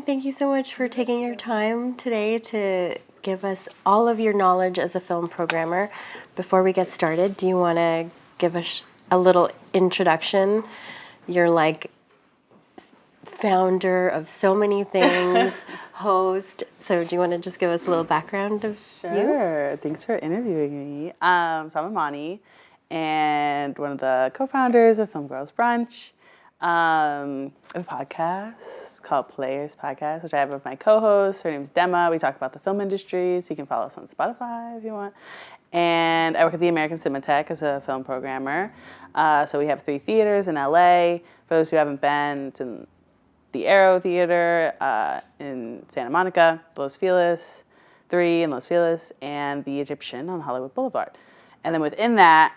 thank you so much for taking your time today to give us all of your knowledge as a film programmer. Before we get started, do you want to give us a little introduction? You're like founder of so many things, host. So do you want to just give us a little background of you? Sure. Thanks for interviewing me. So I'm Imani, and one of the co-founders of Brunch. I have a podcast called Players Podcast, which I have with my co-host. Her name's Dema. We talk about the film industry, so you can follow us on Spotify if you want. And I work at the American Cinematheque as a film programmer. So we have 3 theaters in LA. For those who haven't been, it's in the Arrow Theater in Santa Monica, Los Feliz, 3 in Los Feliz, and the Egyptian on Hollywood Boulevard. And then within that,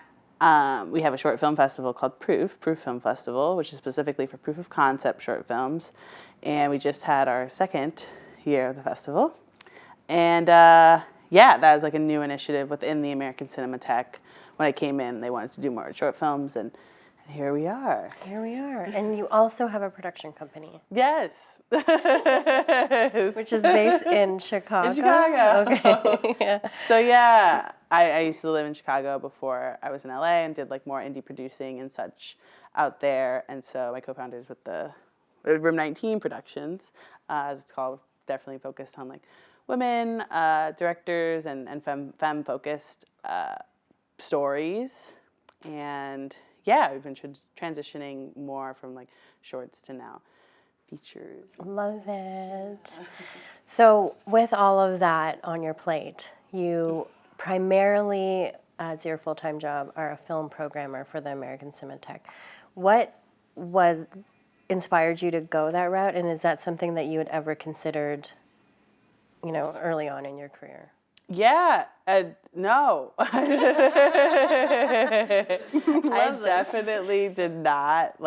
we have a short film festival called Proof Film Festival, which is specifically for proof of concept short films. And we just had our 2nd year of the festival. And that was like a new initiative within the American Cinematheque. When I came in, they wanted to do more short films, and here we are. Here we are. And you also have a production company. Yes. Which is based in Chicago. In Chicago. Okay. Yeah. So yeah, I used to live in Chicago before I was in LA and did like more indie producing and such out there. And so my co-founders with the Room 19 Productions, as it's called, definitely focused on like women directors and femme-focused stories. And yeah, we've been transitioning more from like shorts to now features. Love it. So with all of that on your plate, you primarily, as your full-time job, are a film programmer for the American Cinematheque. What inspired you to go that route, and is that something that you had ever considered, early on in your career? Yeah, no. I definitely did not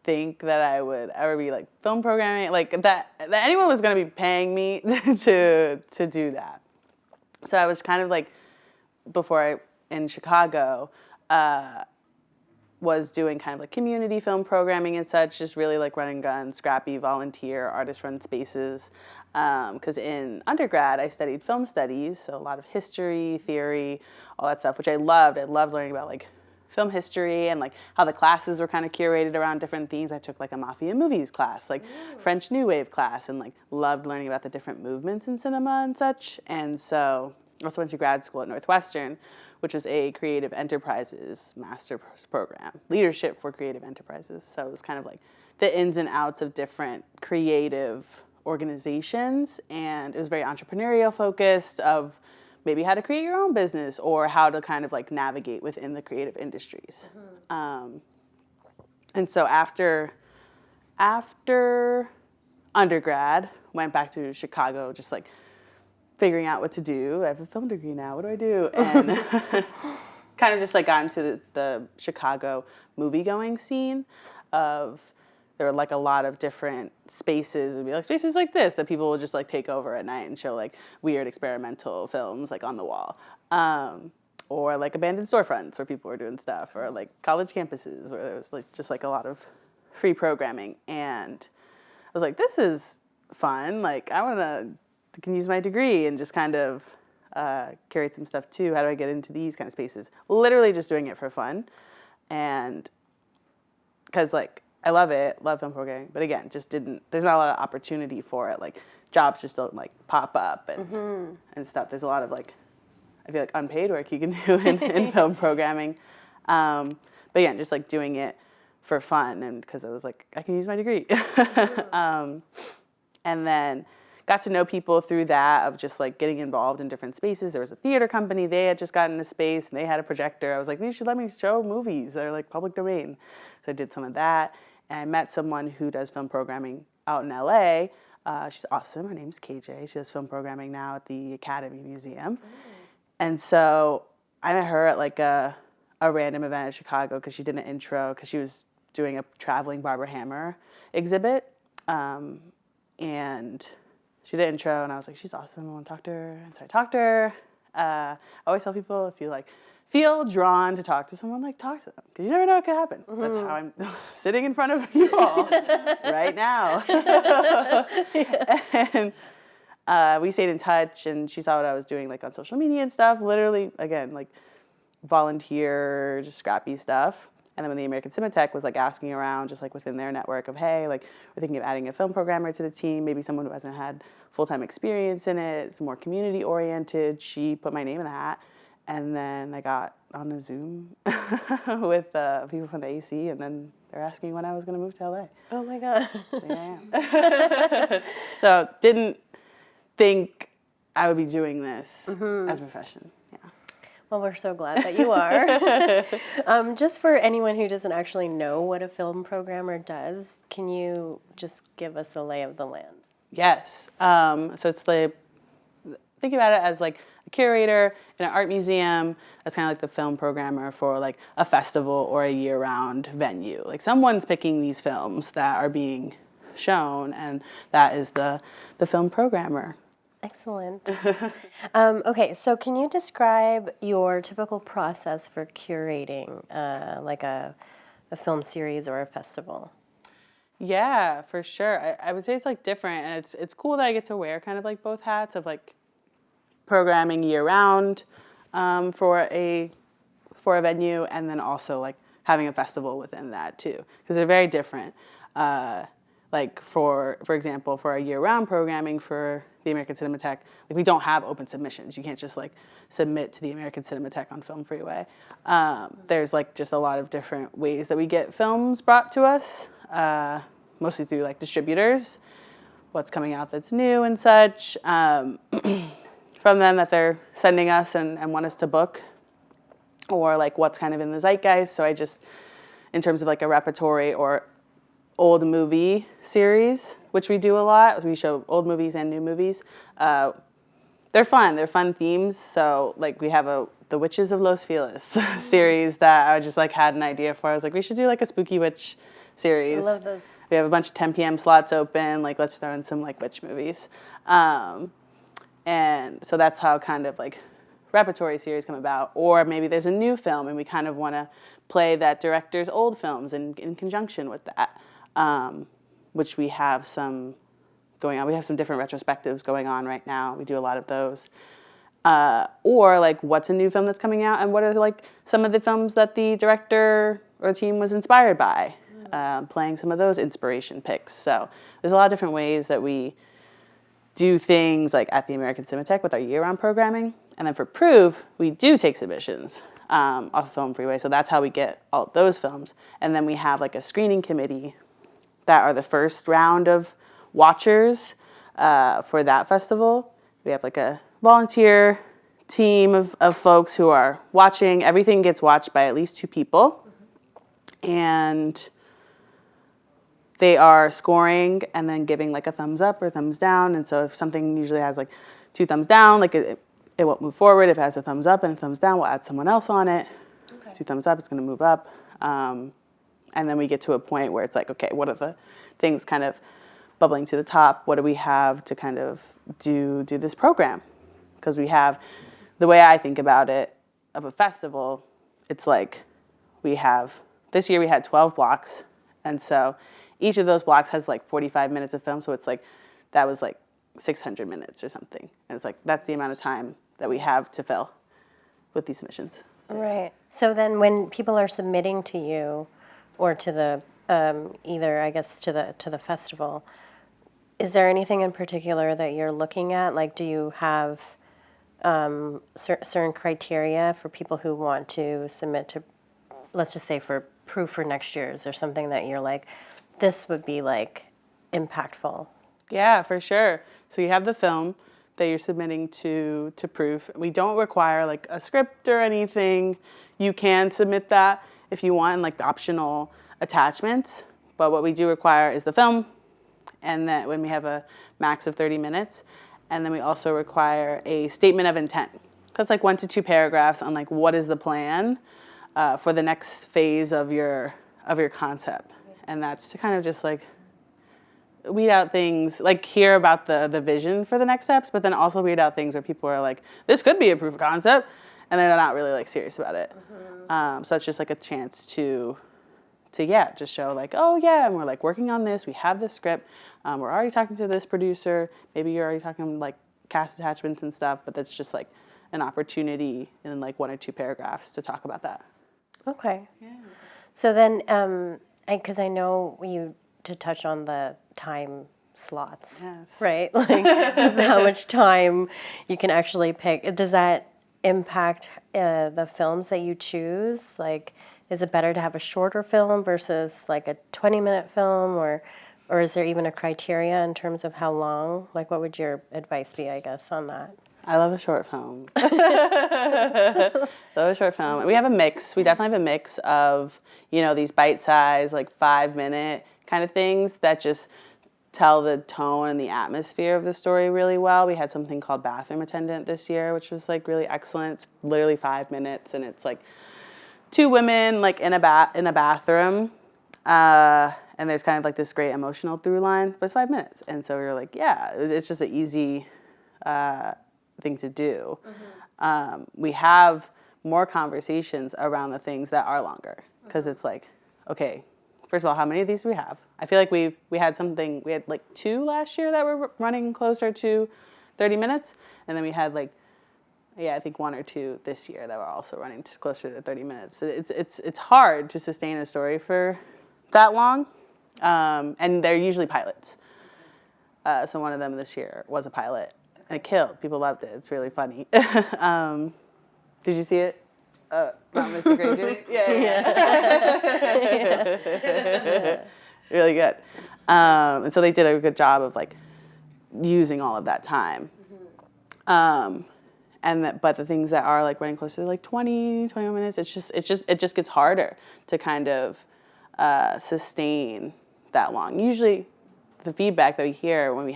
think that I would ever be like film programming, that anyone was going to be paying me to do that. So I was kind of like, in Chicago, was doing kind of like community film programming and such, just really like running guns, scrappy, volunteer, artist-run spaces. Because in undergrad, I studied film studies, so a lot of history, theory, all that stuff, which I loved. I loved learning about like film history and like how the classes were kind of curated around different themes. I took like a mafia movies class, like French New Wave class, and like loved learning about the different movements in cinema and such. And so I also went to grad school at Northwestern, which was a creative enterprises master program, leadership for creative enterprises. So it was kind of like the ins and outs of different creative organizations, and it was very entrepreneurial focused of maybe how to create your own business or how to kind of like navigate within the creative industries. And so after undergrad, went back to Chicago, just like figuring out what to do. I have a film degree now. What do I do? And kind of just like got into the Chicago movie-going scene of, there were like a lot of different spaces. It'd be like spaces like this that people would just like take over at night and show like weird experimental films like on the wall. Or like abandoned storefronts where people were doing stuff, or like college campuses where there was like just like a lot of free programming. And I was like, this is fun. Like I can use my degree and just kind of curate some stuff too. How do I get into these kind of spaces? Literally just doing it for fun. And because like I love film programming, but again, there's not a lot of opportunity for it. Like jobs just don't like pop up and stuff. There's a lot of like, I feel like unpaid work you can do in film programming. But again, just like doing it for fun, and because I was like, I can use my degree. And then got to know people through that, of just like getting involved in different spaces. There was a theater company, they had just gotten a space and they had a projector. I was like, you should let me show movies. They're like public domain. So I did some of that. And I met someone who does film programming out in LA. She's awesome. Her name's KJ. She does film programming now at the Academy Museum. And so I met her at like a random event in Chicago because she did an intro, because she was doing a traveling Barbara Hammer exhibit. And she did an intro, and I was like, she's awesome. I want to talk to her. And so I talked to her. I always tell people, if you like feel drawn to talk to someone, like talk to them, because you never know what could happen. That's how I'm sitting in front of you all right now. And we stayed in touch, and she saw what I was doing like on social media and stuff. Literally, again, like volunteer, just scrappy stuff. And then when the American Cinematheque was like asking around, just like within their network of, hey, like we're thinking of adding a film programmer to the team, maybe someone who hasn't had full-time experience in it, it's more community oriented. She put my name in the hat. And then I got on a Zoom with people from the AC, and then they're asking when I was going to move to LA. Oh my God. So here I am. So didn't think I would be doing this as a profession. Yeah. Well, we're so glad that you are. Just for anyone who doesn't actually know what a film programmer does, can you just give us a lay of the land? Yes. So it's like, think about it as like a curator in an art museum. That's kind of like the film programmer for like a festival or a year-round venue. Like someone's picking these films that are being shown, and that is the film programmer. Excellent. Okay, so can you describe your typical process for curating like a film series or a festival? Yeah, for sure. I would say it's like different, and it's cool that I get to wear kind of like both hats of like programming year round for a venue, and then also like having a festival within that too, because they're very different. Like for example, for a year-round programming for the American Cinematheque, like we don't have open submissions. You can't just like submit to the American Cinematheque on Film Freeway. There's like just a lot of different ways that we get films brought to us, mostly through like distributors, what's coming out that's new and such, from them that they're sending us and want us to book, or like what's kind of in the zeitgeist. So I just, in terms of like a repertory or old movie series, which we do a lot. We show old movies and new movies. They're fun. They're fun themes. So like we have the Witches of Los Feliz series that I just like had an idea for. I was like, we should do like a spooky witch series. I love those. We have a bunch of 10 p.m. slots open. Like let's throw in some like witch movies. And so that's how kind of like repertory series come about. Or maybe there's a new film and we kind of want to play that director's old films in conjunction with that. Which we have some going on. We have some different retrospectives going on right now. We do a lot of those. Or like what's a new film that's coming out, and what are like some of the films that the director or team was inspired by, playing some of those inspiration picks. So there's a lot of different ways that we do things like at the American Cinematheque with our year-round programming. And then for Proof, we do take submissions off of Film Freeway. So that's how we get all of those films. And then we have like a screening committee that are the first round of watchers for that festival. We have like a volunteer team of folks who are watching. Everything gets watched by at least 2 people. And they are scoring and then giving like a thumbs up or thumbs down. And so if something usually has like 2 thumbs down, like it won't move forward. If it has a thumbs up and a thumbs down, we'll add someone else on it. Okay. 2 thumbs up, it's going to move up. And then we get to a point where it's like, okay, what are the things kind of bubbling to the top? What do we have to kind of do this program? Because we have, the way I think about it, of a festival, it's like this year we had 12 blocks. And so each of those blocks has like 45 minutes of film. So it's like, that was like 600 minutes or something. And it's like, that's the amount of time that we have to fill with these submissions. So. Right. So then when people are submitting to you, or to the either I guess to the festival, is there anything in particular that you're looking at? Like, do you have certain criteria for people who want to submit to, let's just say for Proof for next year? Is there something that you're like, this would be like impactful? Yeah, for sure. So you have the film that you're submitting to Proof. We don't require like a script or anything. You can submit that if you want, like the optional attachments. But what we do require is the film, and then when we have a max of 30 minutes. And then we also require a statement of intent. That's like 1 to 2 paragraphs on like what is the plan for the next phase of your concept. And that's to kind of just like weed out things, like hear about the vision for the next steps, but then also weed out things where people are like, this could be a proof of concept. and they're not really like serious about it. So it's just like a chance to just show like, oh yeah, and we're like working on this. We have this script. We're already talking to this producer. Maybe you're already talking like cast attachments and stuff, but that's just like an opportunity in like 1 or 2 paragraphs to talk about that. Okay. Yeah. So then, because I know you to touch on the time slots, Yes. right? Like how much time you can actually pick. Does that impact the films that you choose? Like, is it better to have a shorter film versus like a 20-minute film, or is there even a criteria in terms of how long? Like, what would your advice be, I guess, on that? I love a short film. Love a short film. We have a mix. We definitely have a mix of, these bite-sized, like 5-minute kind of things that just tell the tone and the atmosphere of the story really well. We had something called Bathroom Attendant this year, which was like really excellent. It's literally 5 minutes, and it's like 2 women like in a bathroom, and there's kind of like this great emotional through line, but it's 5 minutes. And so we were like, yeah, it's just an easy thing to do. We have more conversations around the things that are longer, because it's like, okay, first of all, how many of these do we have? I feel like we had like 2 last year that were running closer to 30 minutes, and then we had like, I think 1 or 2 this year that were also running just closer to 30 minutes. It's hard to sustain a story for that long, and they're usually pilots. So one of them this year was a pilot, and it killed. People loved it. It's really funny. Did you see it? Not Mr. Granger? Yeah. Really good. And so they did a good job of like using all of that time. But the things that are like running closer to like 21 minutes, it just gets harder to kind of sustain that long. Usually the feedback that we hear when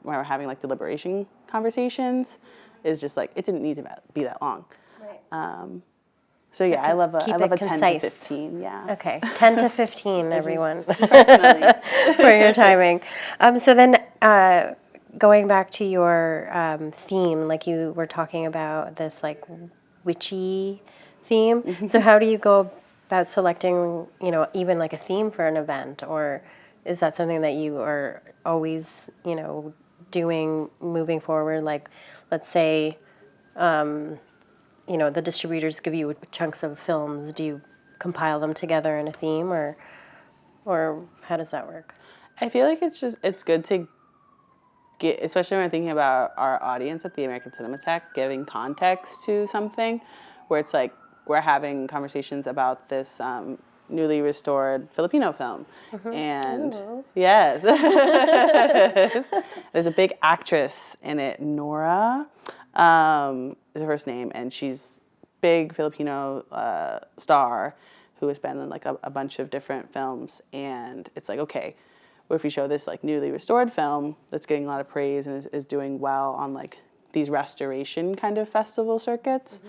we're having like deliberation conversations is just like, it didn't need to be that long. Right. So yeah, I love a 10 to 15. Yeah. Okay, 10 to 15, everyone. Personally. For your timing. So then, going back to your theme, like you were talking about this like witchy theme. So how do you go about selecting, even like a theme for an event, or is that something that you are always, doing moving forward? Like, let's say, the distributors give you chunks of films. Do you compile them together in a theme, or how does that work? I feel like it's good to get, especially when we're thinking about our audience at the American Cinematheque, giving context to something, where it's like we're having conversations about this newly restored Filipino film. And yes, there's a big actress in it, Nora is her first name, and she's big Filipino star who has been in like a bunch of different films. And it's like, okay, well, if we show this like newly restored film that's getting a lot of praise and is doing well on like these restoration kind of festival circuits,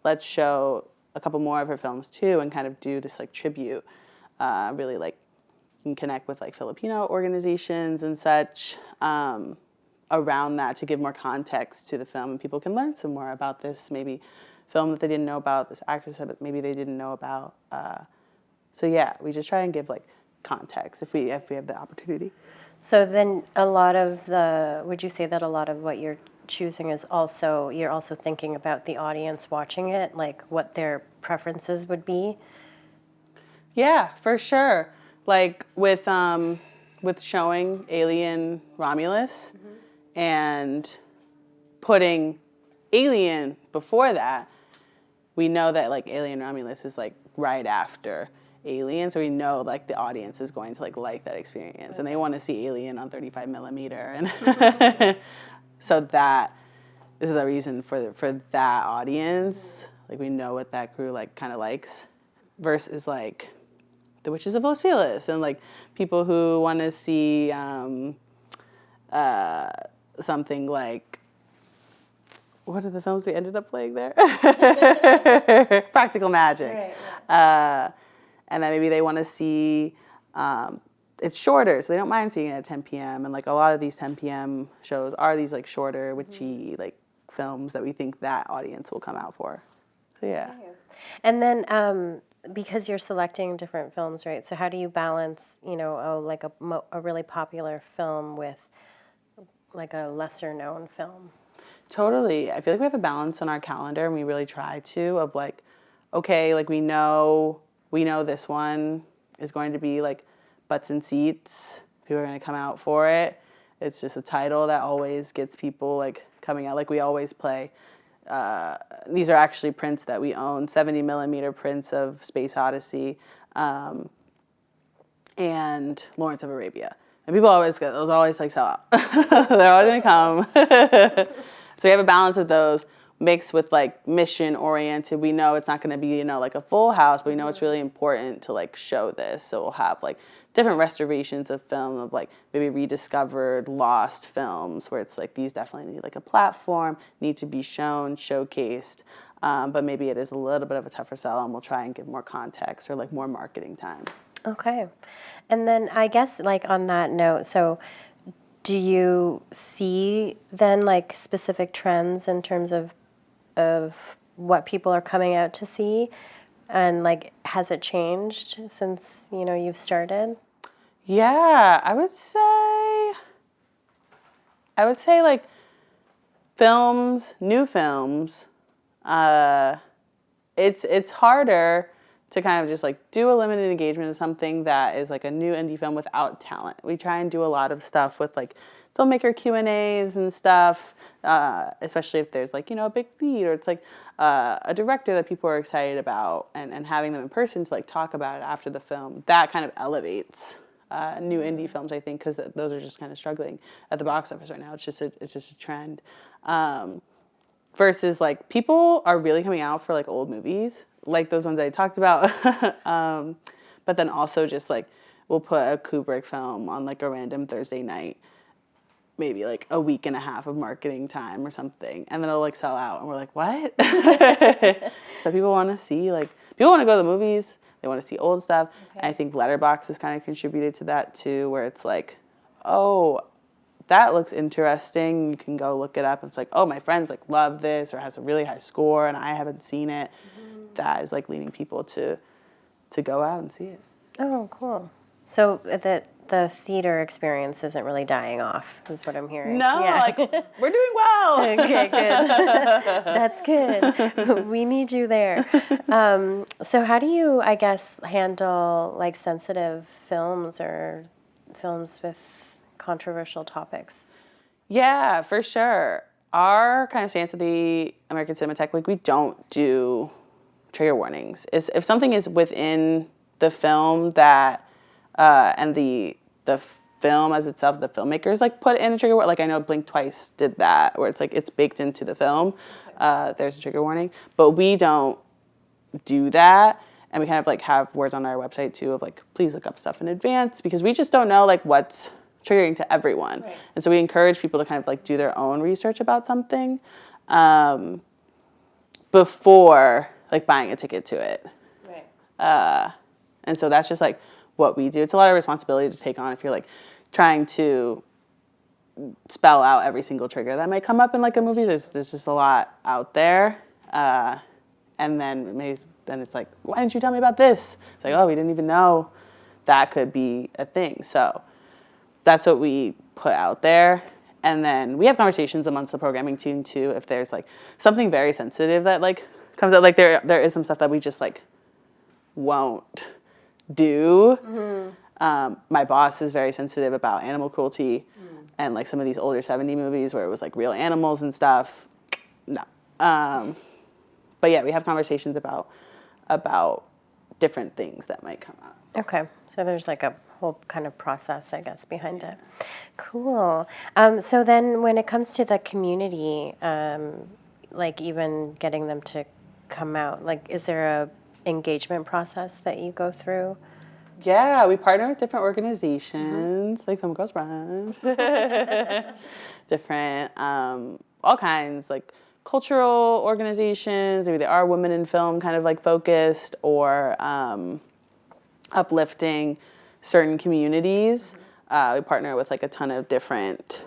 let's show a couple more of her films too, and kind of do this like tribute, really like, and connect with like Filipino organizations and such around that, to give more context to the film, and people can learn some more about this maybe film that they didn't know about, this actress that maybe they didn't know about. So yeah, we just try and give like context if we have the opportunity. So then would you say that a lot of what you're choosing is you're also thinking about the audience watching it, like what their preferences would be? Yeah, for sure. Like with showing Alien Romulus and putting Alien before that, we know that like Alien Romulus is like right after Alien, so we know like the audience is going to like that experience, and they want to see Alien on 35 millimeter, and so that is the reason for that audience. Like we know what that crew like kind of likes, versus like The Witches of Los Feliz and like people who want to see something like, what are the films we ended up playing there? Practical Magic. Right. And then maybe they want to see, it's shorter, so they don't mind seeing it at 10 p.m. And like a lot of these 10 p.m. shows are these like shorter, witchy like films that we think that audience will come out for. So yeah. And then because you're selecting different films, right? So how do you balance, a really popular film with like a lesser known film? Totally. I feel like we have a balance on our calendar, and we really try to, of like, okay, like we know this one is going to be like butts and seats. People are going to come out for it. It's just a title that always gets people like coming out. Like we always play. These are actually prints that we own, 70 millimeter prints of Space Odyssey and Lawrence of Arabia. And people always get those, always like sell out. They're always gonna come. So we have a balance of those mixed with like mission oriented. We know it's not gonna be, like a full house, but we know it's really important to like show this. So we'll have like different restorations of film, of like maybe rediscovered, lost films, where it's like these definitely need like a platform, need to be shown, showcased. But maybe it is a little bit of a tougher sell, and we'll try and give more context or like more marketing time. Okay. And then I guess like on that note, so do you see then like specific trends in terms of what people are coming out to see? And like has it changed since, you've started? Yeah, I would say like new films, it's harder to kind of just like do a limited engagement of something that is like a new indie film without talent. We try and do a lot of stuff with like filmmaker Q&As and stuff, especially if there's like, a big lead, or it's like a director that people are excited about, and having them in person to like talk about it after the film. That kind of elevates new indie films, I think, because those are just kind of struggling at the box office right now. It's just a trend. Versus like people are really coming out for like old movies, like those ones I talked about. But then also just like we'll put a Kubrick film on like a random Thursday night, maybe like a week and a half of marketing time or something, and then it'll like sell out, and we're like, what? So people want to go to the movies. They want to see old stuff. Okay. And I think Letterboxd has kind of contributed to that too, where it's like, oh, that looks interesting. You can go look it up. It's like, oh, my friends like love this, or has a really high score, and I haven't seen it. Mm-hmm. That is like leading people to go out and see it. Oh, cool. So the theater experience isn't really dying off, is what I'm hearing. No, yeah. like we're doing well. Okay, good. That's good. We need you there. So how do you, I guess, handle like sensitive films or films with controversial topics? Yeah, for sure. Our kind of stance at the American Cinematheque, like we don't do trigger warnings. If something is within the film that and the film as itself, the filmmakers like put in a trigger warning. Like I know Blink Twice did that, where it's like it's baked into the film. Okay. There's a trigger warning, but we don't do that. And we kind of like have words on our website too of like, please look up stuff in advance, because we just don't know like what's triggering to everyone. Right. And so we encourage people to kind of like do their own research about something before like buying a ticket to it. Right. And so that's just like what we do. It's a lot of responsibility to take on if you're like trying to spell out every single trigger that might come up in like a movie. There's just a lot out there. And then it's like, why didn't you tell me about this? It's like, oh, we didn't even know that could be a thing. So that's what we put out there. And then we have conversations amongst the programming team too, if there's like something very sensitive that like comes out. Like there is some stuff that we just like won't do. Mm-hmm. My boss is very sensitive about animal cruelty and like some of these older 70 movies where it was like real animals and stuff. No. But yeah, we have conversations about different things that might come up. Okay. So there's like a whole kind of process, I guess, behind it. Cool. So then when it comes to the community, like even getting them to come out, like is there a engagement process that you go through? Yeah, we partner with different organizations, like Film Girls Brunch, different, all kinds, like cultural organizations, maybe they are women in film kind of like focused, or uplifting certain communities. We partner with like a ton of different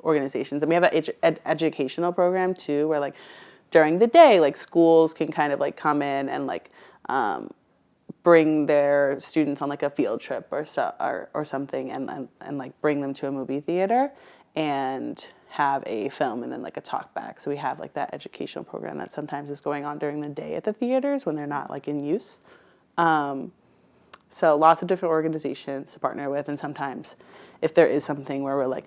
organizations, and we have an educational program too, where like during the day, like schools can kind of like come in and like bring their students on like a field trip or something, and like bring them to a movie theater and have a film and then like a talk back. So we have like that educational program that sometimes is going on during the day at the theaters when they're not like in use. So lots of different organizations to partner with, and sometimes if there is something where we're like,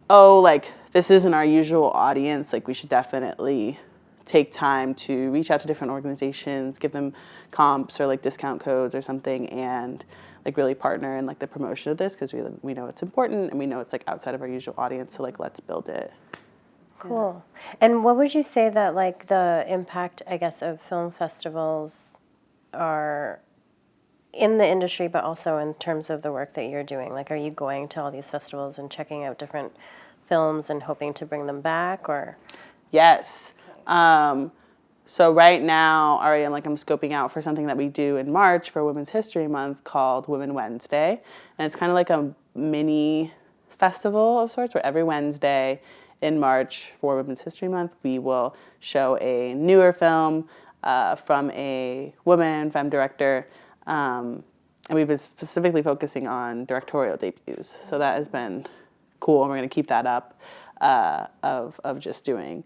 oh, like this isn't our usual audience, like we should definitely take time to reach out to different organizations, give them comps or like discount codes or something, and like really partner in like the promotion of this, because we know it's important and we know it's like outside of our usual audience, so like let's build it. Cool. And what would you say that like the impact, I guess, of film festivals are in the industry, but also in terms of the work that you're doing? Like, are you going to all these festivals and checking out different films and hoping to bring them back, or? Yes. So right now, I'm scoping out for something that we do in March for Women's History Month called Women Wednesday. And it's kind of like a mini festival of sorts, where every Wednesday in March for Women's History Month, we will show a newer film from a woman, femme director. And we've been specifically focusing on directorial debuts. So that has been cool, and we're going to keep that up of just doing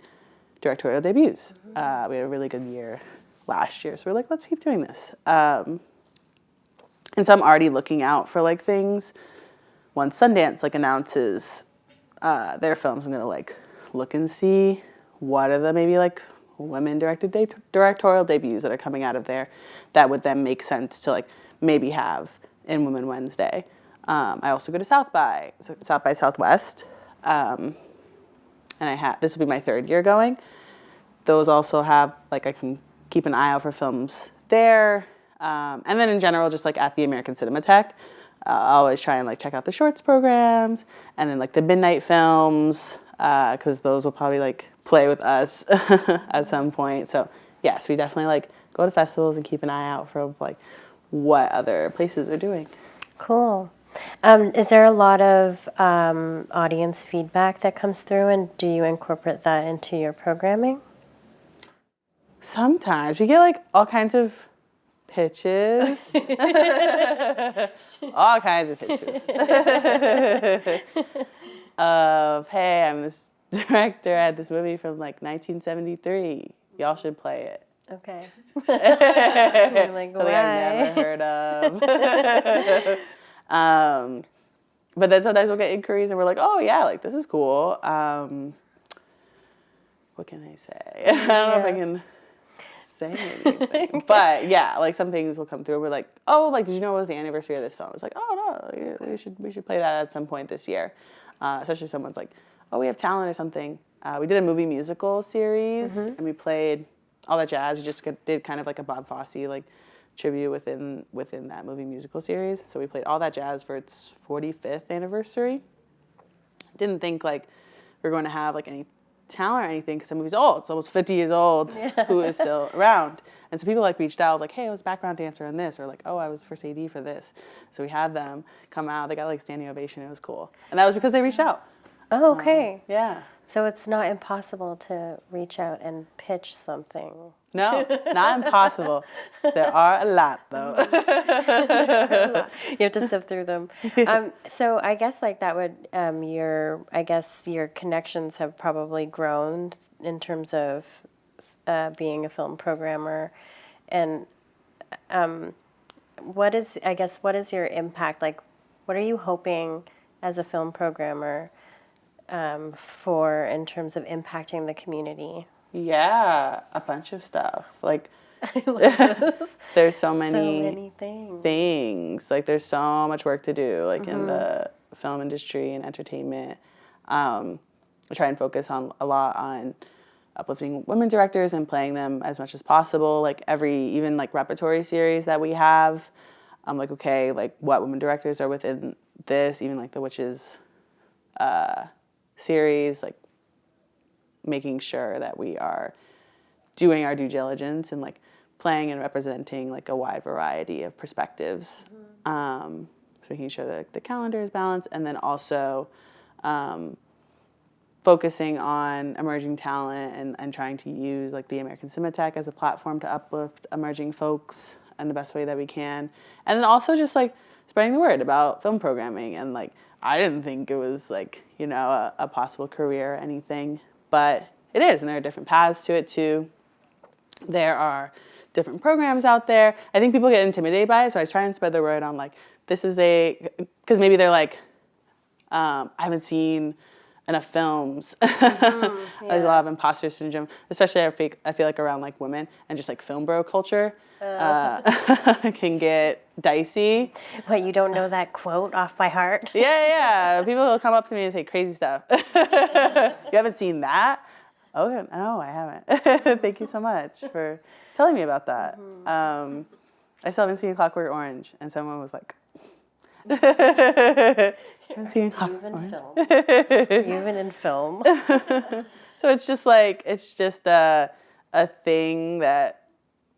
directorial debuts. We had a really good year last year, so we're like, let's keep doing this. And so I'm already looking out for like things. Once Sundance like announces their films, I'm gonna like look and see what are the maybe like women directed directorial debuts that are coming out of there that would then make sense to like maybe have in Women Wednesday. I also go to South by Southwest. And this will be my third year going. Those also have, like, I can keep an eye out for films there. And then in general, just like at the American Cinematheque, I always try and like check out the shorts programs, and then like the midnight films, because those will probably like play with us at some point. So yes, we definitely like go to festivals and keep an eye out for like what other places are doing. Cool. Is there a lot of audience feedback that comes through, and do you incorporate that into your programming? Sometimes we get like all kinds of pitches. All kinds of pitches. Of, hey, I'm this director at this movie from like 1973. Y'all should play it. Okay. Like, why? I've never heard of. But then sometimes we'll get inquiries and we're like, oh yeah, like this is cool. What can I say? I don't know if I can say anything. But yeah, like some things will come through. We're like, oh, like did you know it was the anniversary of this film? It's like, oh no, we should play that at some point this year. Especially if someone's like, oh, we have talent or something. We did a movie musical series, and we played all that jazz. We just did kind of like a Bob Fosse like tribute within that movie musical series. So we played all that jazz for its 45th anniversary. Didn't think like we were going to have like any talent or anything, because the movie's old. It's almost 50 years old. Yeah. Who is still around. And so people like reached out like, hey, I was a background dancer in this, or like, oh, I was the first AD for this. So we had them come out. They got like standing ovation. It was cool. And that was because they reached out. Oh, okay. Yeah. So it's not impossible to reach out and pitch something. No, not impossible. There are a lot, though. You have to sift through them. So I guess like that would your connections have probably grown in terms of being a film programmer, and what is your impact? Like, what are you hoping as a film programmer for in terms of impacting the community? Yeah, a bunch of stuff. Like, there's so many things. Like, there's so much work to do, like, in the film industry and entertainment. I try and focus a lot on uplifting women directors and playing them as much as possible. Like, even like repertory series that we have, I'm like, okay, like, what women directors are within this, even like the Witches series, like, making sure that we are doing our due diligence and like playing and representing like a wide variety of perspectives. So making sure that the calendar is balanced, and then also focusing on emerging talent and trying to use like the American Cinematheque as a platform to uplift emerging folks in the best way that we can. And then also just like spreading the word about film programming. And like, I didn't think it was like, you know, a possible career or anything, but it is. And there are different paths to it too. There are different programs out there. I think people get intimidated by it. So I try and spread the word on like, this is because maybe they're like, I haven't seen enough films. There's a lot of imposter syndrome, especially I feel like around like women and just like film bro culture can get dicey. What, you don't know that quote off by heart? Yeah. People will come up to me and say crazy stuff. You haven't seen that? Oh, no, I haven't. Thank you so much for telling me about that. I still haven't seen Clockwork Orange, and someone was like, Do you even in film? So it's just a thing that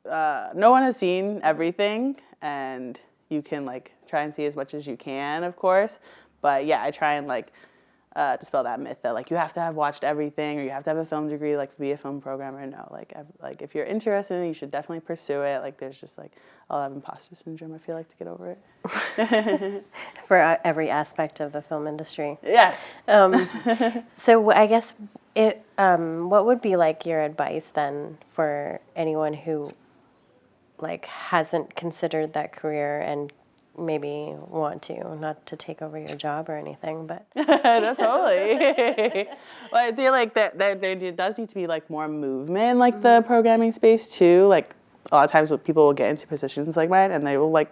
no one has seen everything, and you can like try and see as much as you can, of course. But yeah, I try and like dispel that myth that like you have to have watched everything or you have to have a film degree like to be a film programmer. No, like if you're interested in it, you should definitely pursue it. Like there's just like a lot of imposter syndrome, I feel like, to get over it. For every aspect of the film industry. Yes. So I guess what would be like your advice then for anyone who like hasn't considered that career and maybe want to, not to take over your job or anything, but no, totally. Well, I feel like that there does need to be like more movement in like the programming space too. Like a lot of times people will get into positions like mine and they will like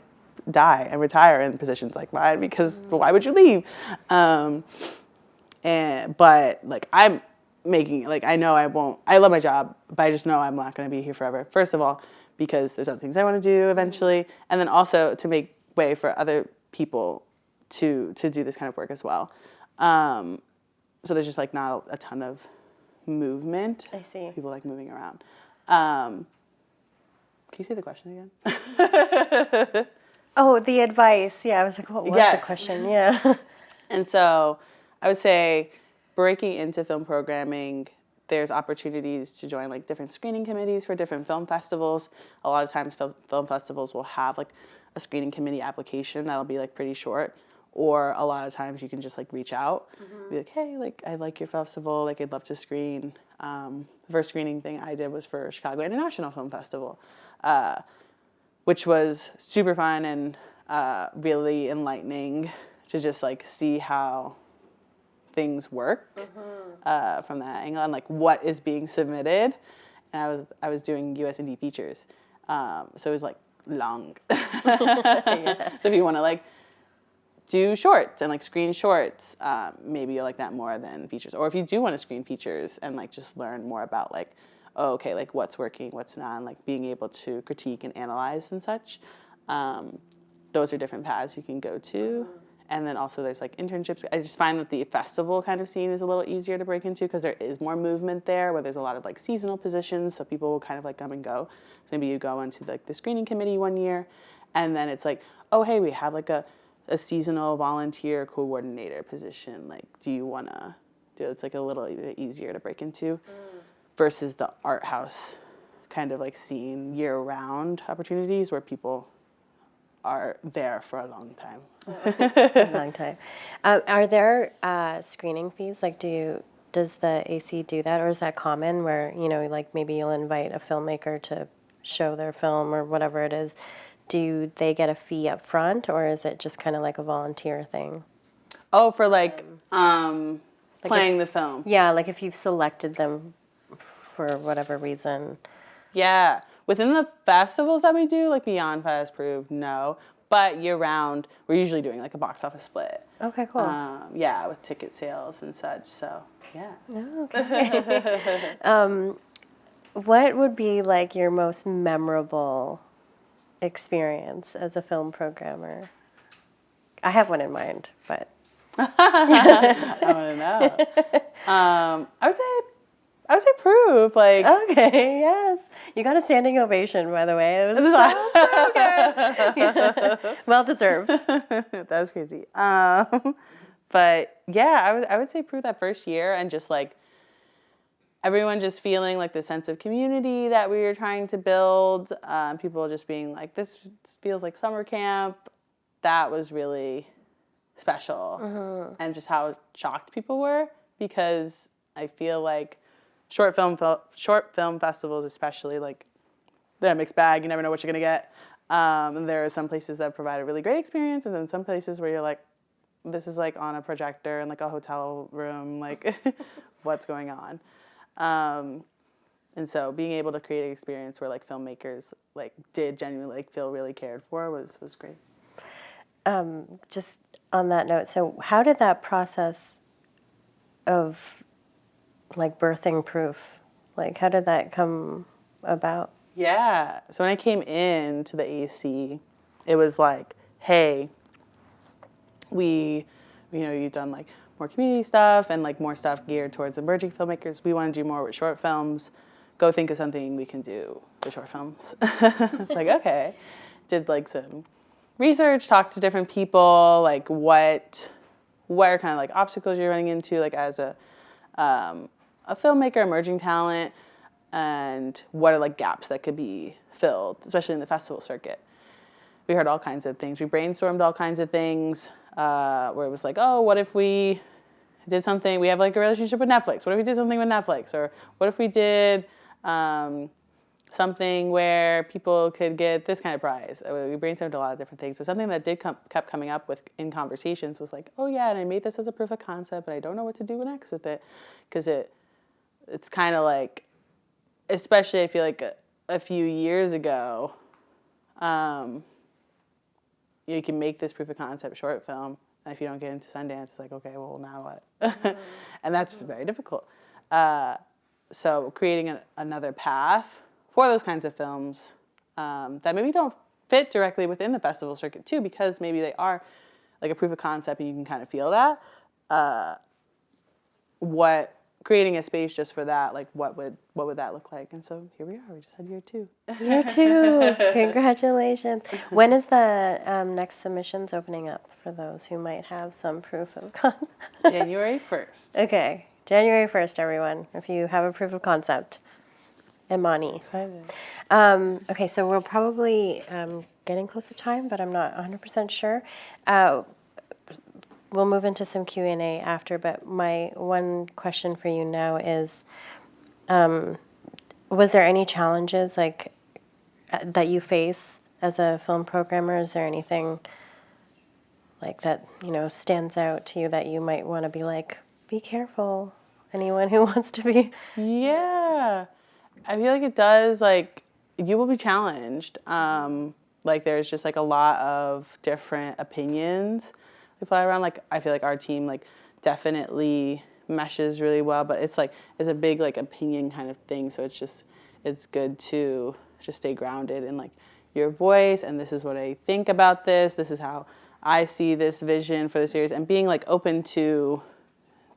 die and retire in positions like mine because why would you leave? But like I'm making, like I know I won't, I love my job, but I just know I'm not going to be here forever. First of all, because there's other things I want to do eventually, and then also to make way for other people to do this kind of work as well. So there's just like not a ton of movement. I see. People like moving around. Can you say the question again? Oh, the advice. Yeah, I was like, what was the question? Yeah. And so I would say breaking into film programming, there's opportunities to join like different screening committees for different film festivals. A lot of times film festivals will have like a screening committee application that'll be like pretty short, or a lot of times you can just like reach out, be like, hey, like I like your festival, like I'd love to screen. The first screening thing I did was for Chicago International Film Festival, which was super fun and really enlightening to just like see how things work from that angle and like what is being submitted. And I was doing US indie features, so it was like long. Yeah. So if you want to like do shorts and like screen shorts, maybe you'll like that more than features. Or if you do want to screen features and like just learn more about like, oh, okay, like what's working, what's not, and like being able to critique and analyze and such, those are different paths you can go to. And then also there's like internships. I just find that the festival kind of scene is a little easier to break into because there is more movement there, where there's a lot of like seasonal positions, so people will kind of like come and go. So maybe you go into like the screening committee one year, and then it's like, oh, hey, we have like a seasonal volunteer coordinator position. Like, do you want to do it? It's like a little bit easier to break into versus the art house kind of like scene year-round opportunities where people are there for a long time. A long time. Are there screening fees? Like, does the AC do that, or is that common? Where like maybe you'll invite a filmmaker to show their film or whatever it is. Do they get a fee up front, or is it just kind of like a volunteer thing? Oh, for like playing the film. Yeah, like if you've selected them for whatever reason. Yeah. Within the festivals that we do, like Beyond Fest, Proof, no. But year-round, we're usually doing like a box office split. Okay, cool. Yeah, with ticket sales and such. So, yeah. Oh, okay. What would be like your most memorable experience as a film programmer? I have one in mind, but I want to know. I would say Proof. Like, okay, yes, you got a standing ovation, by the way. It was so good. Yeah. Well deserved. That was crazy. But yeah, I would say proof that first year, and just like everyone just feeling like the sense of community that we were trying to build. People just being like, this feels like summer camp. That was really special. And just how shocked people were, because I feel like short film festivals, especially, like, they're a mixed bag. You never know what you're gonna get. And there are some places that provide a really great experience, and then some places where you're like, this is like on a projector in like a hotel room, like what's going on? And so being able to create an experience where like filmmakers like did genuinely like feel really cared for was great. Just on that note, so how did that process of like birthing proof, like how did that come about? Yeah. So when I came into the AC, it was like, hey, you've done like more community stuff and like more stuff geared towards emerging filmmakers. We want to do more with short films. Go think of something we can do with short films. It's like, okay. Did like some research, talked to different people, like what are kind of like obstacles you're running into, like as a filmmaker, emerging talent, and what are like gaps that could be filled, especially in the festival circuit. We heard all kinds of things. We brainstormed all kinds of things where it was like, oh, what if we did something? We have like a relationship with Netflix. What if we did something with Netflix? Or what if we did something where people could get this kind of prize? We brainstormed a lot of different things, but something that kept coming up with in conversations was like, oh yeah, and I made this as a proof of concept, but I don't know what to do next with it, because it's kind of like, especially I feel like a few years ago, you can make this proof of concept short film, and if you don't get into Sundance, it's like, okay, well, now what? And that's very difficult. So creating another path for those kinds of films that maybe don't fit directly within the festival circuit too, because maybe they are like a proof of concept and you can kind of feel that. Creating a space just for that, like what would that look like? And so here we are. We just had year 2. Year 2. Congratulations. When is the next submissions opening up for those who might have some proof of concept? January 1st. Okay, January 1st, everyone. If you have a proof of concept, Imani. Okay, so we're probably getting close to time, but I'm not 100% sure. We'll move into some Q&A after, but my one question for you now is, was there any challenges like that you face as a film programmer? Is there anything like that, stands out to you that you might want to be like, be careful, anyone who wants to be? Yeah. I feel like it does, like, you will be challenged. Like, there's just, like, a lot of different opinions that fly around. Like, I feel like our team, like, definitely meshes really well, but it's, like, it's a big, like, opinion kind of thing, so it's good to just stay grounded in, like, your voice, and this is what I think about this is how I see this vision for the series, and being, like, open to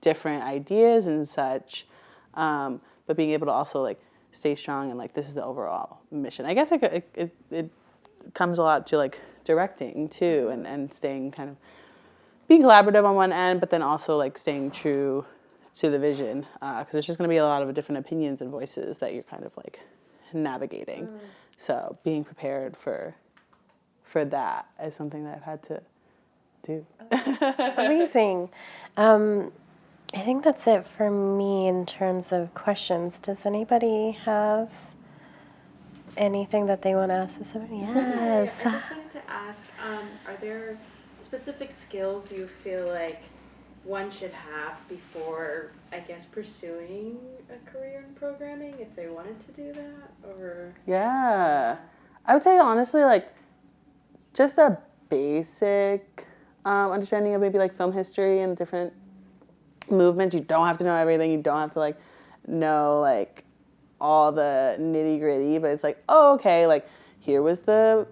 different ideas and such, but being able to also, like, stay strong and like this is the overall mission. I guess it comes a lot to like directing too, and staying kind of being collaborative on one end, but then also like staying true to the vision, because there's just going to be a lot of different opinions and voices that you're kind of like navigating. So being prepared for that is something that I've had to do. Amazing. I think that's it for me in terms of questions. Does anybody have anything that they want to ask specifically? Yes. I just wanted to ask, are there specific skills you feel like one should have before, I guess, pursuing a career in programming if they wanted to do that? Or Yeah. I would say honestly, like, just a basic understanding of maybe like film history and different movements. You don't have to know everything. You don't have to like know like all the nitty gritty, but it's like, oh, okay, like here was the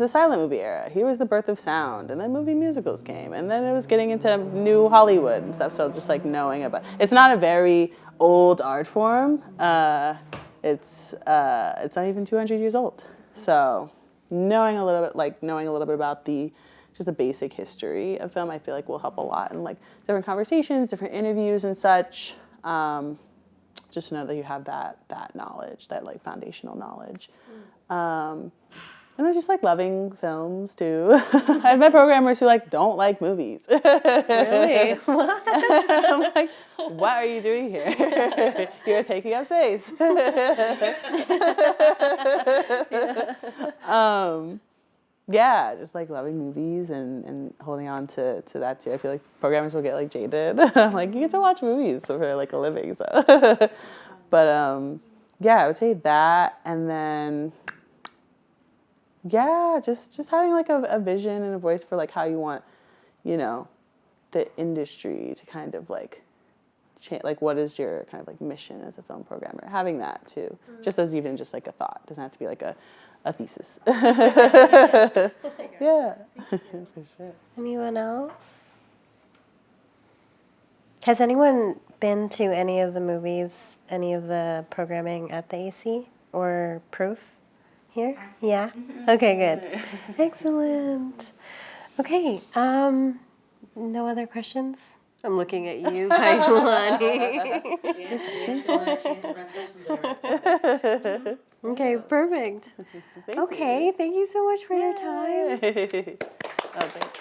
silent movie era. Here was the birth of sound, and then movie musicals came, and then it was getting into new Hollywood and stuff. So just like knowing about, it's not a very old art form. It's not even 200 years old. So knowing a little bit about the just the basic history of film, I feel like will help a lot in like different conversations, different interviews and such. Just to know that you have that knowledge, that like foundational knowledge. And I just like loving films too. I've met programmers who like don't like movies. Really? What? I'm like, what are you doing here? You're taking up space. Yeah, just like loving movies and holding on to that too. I feel like programmers will get like jaded. Like, you get to watch movies for like a living, so. But yeah, I would say that, and then yeah, just having like a vision and a voice for like how you want, you know, the industry to kind of like change. Like, what is your kind of like mission as a film programmer? Having that too, just as even just like a thought. It doesn't have to be like a thesis. Yeah, for sure. Anyone else? Has anyone been to any of the movies, any of the programming at the AC or Proof here? Yeah? Okay, good. Excellent. Okay, no other questions? I'm looking at you, Kailani. Okay, perfect. Okay, thank you so much for your time. Oh, thanks.